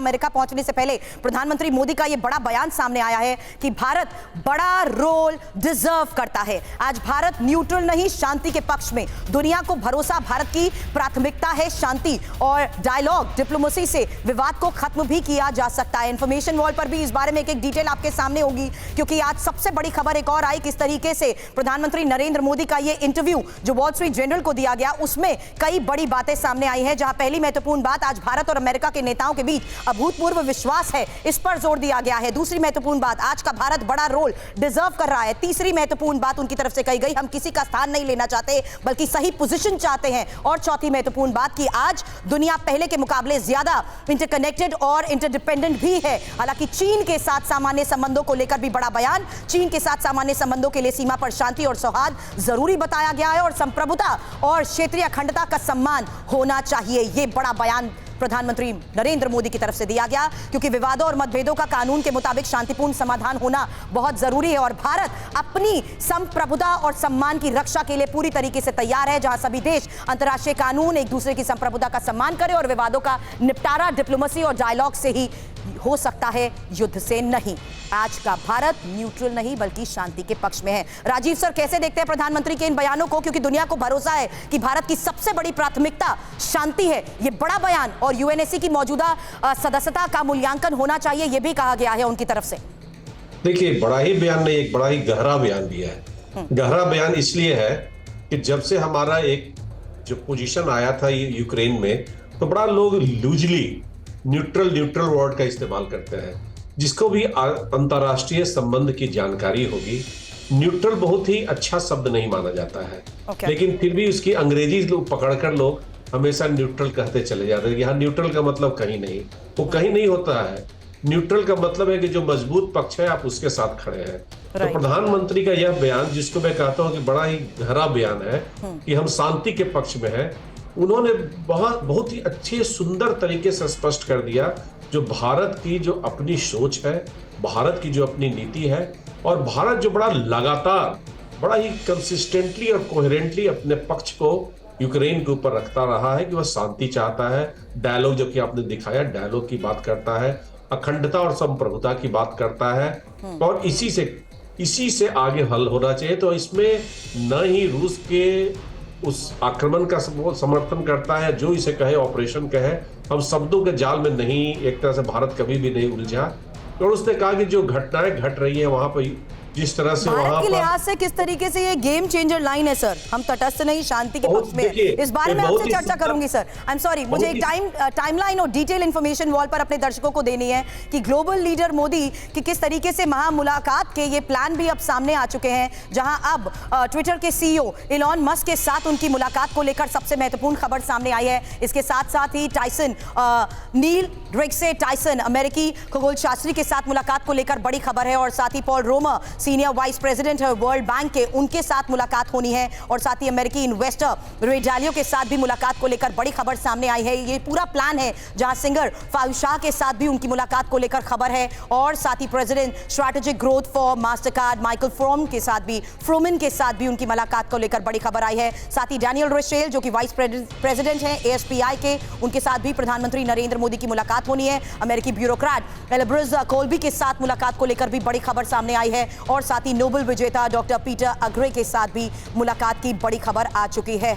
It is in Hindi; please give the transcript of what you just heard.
जहां अमेरिका पहुंचने से पहले प्रधानमंत्री मोदी का यह बड़ा बयान सामने आया है कि भारत बड़ा रोल डिजर्व करता है। आज भारत न्यूट्रल नहीं, शांति के पक्ष में। दुनिया को भरोसा, भारत की प्राथमिकता है शांति और डायलॉग, डिप्लोमेसी से विवाद को खत्म भी किया जा सकता है। इंफॉर्मेशन वॉल पर भी इस बारे में एक डिटेल आपके सामने होगी, क्योंकि आज सबसे बड़ी खबर एक और आई, किस तरीके से प्रधानमंत्री नरेंद्र मोदी का यह इंटरव्यू जो वॉल स्ट्रीट जर्नल को दिया गया, उसमें कई बड़ी बातें सामने आई हैं। जहां पहली महत्वपूर्ण बात, आज भारत और अमेरिका के नेताओं के बीच अभूतपूर्व विश्वास है, इस पर जोर दिया गया है। दूसरी महत्वपूर्ण बात, आज का भारत बड़ा रोल डिजर्व कर रहा है। तीसरी महत्वपूर्ण बात उनकी तरफ से कही गई, हम किसी का स्थान नहीं लेना चाहते बल्कि सही पोजीशन चाहते हैं। और चौथी महत्वपूर्ण बात कि आज दुनिया पहले के मुकाबले ज्यादा इंटरकनेक्टेड और इंटरडिपेंडेंट भी है। हालांकि चीन के साथ सामान्य संबंधों को लेकर भी बड़ा बयान, चीन के साथ सामान्य संबंधों के लिए सीमा पर शांति और सौहार्द जरूरी बताया गया है और संप्रभुता और क्षेत्रीय अखंडता का सम्मान होना चाहिए। यह बड़ा बयान प्रधानमंत्री नरेंद्र मोदी की तरफ से दिया गया, क्योंकि विवादों और मतभेदों का कानून के मुताबिक शांतिपूर्ण समाधान होना बहुत जरूरी है और भारत अपनी संप्रभुता और सम्मान की रक्षा के लिए पूरी तरीके से तैयार है। जहां सभी देश अंतर्राष्ट्रीय कानून, एक दूसरे की संप्रभुता का सम्मान करें और विवादों का निपटारा डिप्लोमेसी और डायलॉग से ही हो सकता है, युद्ध से नहीं। आज का भारत न्यूट्रल नहीं बल्कि शांति के पक्ष में है। राजीव सर, कैसे देखते हैं प्रधानमंत्री के इन बयानों को, क्योंकि दुनिया को भरोसा है कि भारत की सबसे बड़ी प्राथमिकता शांति है। ये बड़ा बयान और यूएनएससी की मौजूदा सदस्यता का मूल्यांकन होना चाहिए, यह भी कहा गया है उनकी तरफ से। देखिए, बड़ा ही बयान नहीं, एक बड़ा ही गहरा बयान दिया है। गहरा बयान इसलिए है कि जब से हमारा एक जो पोजीशन आया था यूक्रेन में, तो बड़ा लोग लूजली न्यूट्रल वर्ड का इस्तेमाल करते हैं। जिसको भी अंतर्राष्ट्रीय संबंध की जानकारी होगी, न्यूट्रल बहुत ही अच्छा शब्द नहीं माना जाता है। लेकिन फिर भी उसकी अंग्रेजी लोग पकड़कर लोग हमेशा न्यूट्रल कहते चले जाते हैं। यहाँ न्यूट्रल का मतलब कहीं नहीं, वो कहीं नहीं होता है। न्यूट्रल का मतलब है कि जो मजबूत पक्ष है आप उसके साथ खड़े हैं। तो प्रधानमंत्री का यह बयान, जिसको मैं कहता हूँ कि बड़ा ही गहरा बयान है कि हम शांति के पक्ष में हैं, उन्होंने बहुत ही अच्छे सुंदर तरीके से स्पष्ट कर दिया जो भारत की जो अपनी सोच है, भारत की जो अपनी नीति है और भारत जो बड़ा लगातार, बड़ा ही कंसिस्टेंटली और कोहेरेंटली अपने पक्ष को यूक्रेन के ऊपर रखता रहा है कि वह शांति चाहता है। डायलॉग जो कि आपने दिखाया, डायलॉग की बात करता है, अखंडता और संप्रभुता की बात करता है और इसी से आगे हल होना चाहिए। तो इसमें न ही रूस के उस आक्रमण का समर्थन करता है, जो इसे कहे ऑपरेशन कहे, हम शब्दों के जाल में नहीं, एक तरह से भारत कभी भी नहीं उलझा। और उसने कहा कि जो घटनाएं घट रही है वहां पर, जिस तरह से भारत के लिहाज से किस तरीके से ये गेम चेंजर लाइन है सर, हम तटस्थ नहीं, शांति के पक्ष में, इस बारे में आपसे चर्चा करूंगी सर। आई एम सॉरी, मुझे एक टाइमलाइन और डिटेल इंफॉर्मेशन वॉल पर अपने दर्शकों को देनी है कि ग्लोबल लीडर मोदी की किस तरीके से महा मुलाकात के ये प्लान भी अब सामने आ चुके हैं। जहां अब ट्विटर के सीईओ इलॉन मस्क के साथ उनकी मुलाकात को लेकर सबसे महत्वपूर्ण खबर सामने आई है। इसके साथ साथ ही टाइसन, नील डेग्रे टाइसन, अमेरिकी खगोल शास्त्री के साथ मुलाकात को लेकर बड़ी खबर है और साथ ही पॉल रोमर, सीनियर वाइस प्रेसिडेंट है वर्ल्ड बैंक के, उनके साथ मुलाकात होनी है और साथ ही अमेरिकी इन्वेस्टर रे डालियो के साथ भी मुलाकात को लेकर बड़ी खबर सामने आई है। ये पूरा प्लान है, जहां सिंगर फारूक शाह के साथ भी उनकी मुलाकात को लेकर खबर है और साथ ही president strategic growth for Mastercard Michael Froman के साथ भी उनकी मुलाकात को लेकर बड़ी खबर आई है। साथ ही डैनियल रोशेल जो कि वाइस प्रेसिडेंट हैं एएसपीआई के, उनके साथ भी प्रधानमंत्री नरेंद्र मोदी की मुलाकात होनी है। अमेरिकी ब्यूरोक्रेट एल्ब्रज कोल्बी के साथ मुलाकात को लेकर भी बड़ी खबर सामने आई है और साथ ही नोबेल विजेता डॉक्टर पीटर अग्रे के साथ भी मुलाकात की बड़ी खबर आ चुकी है।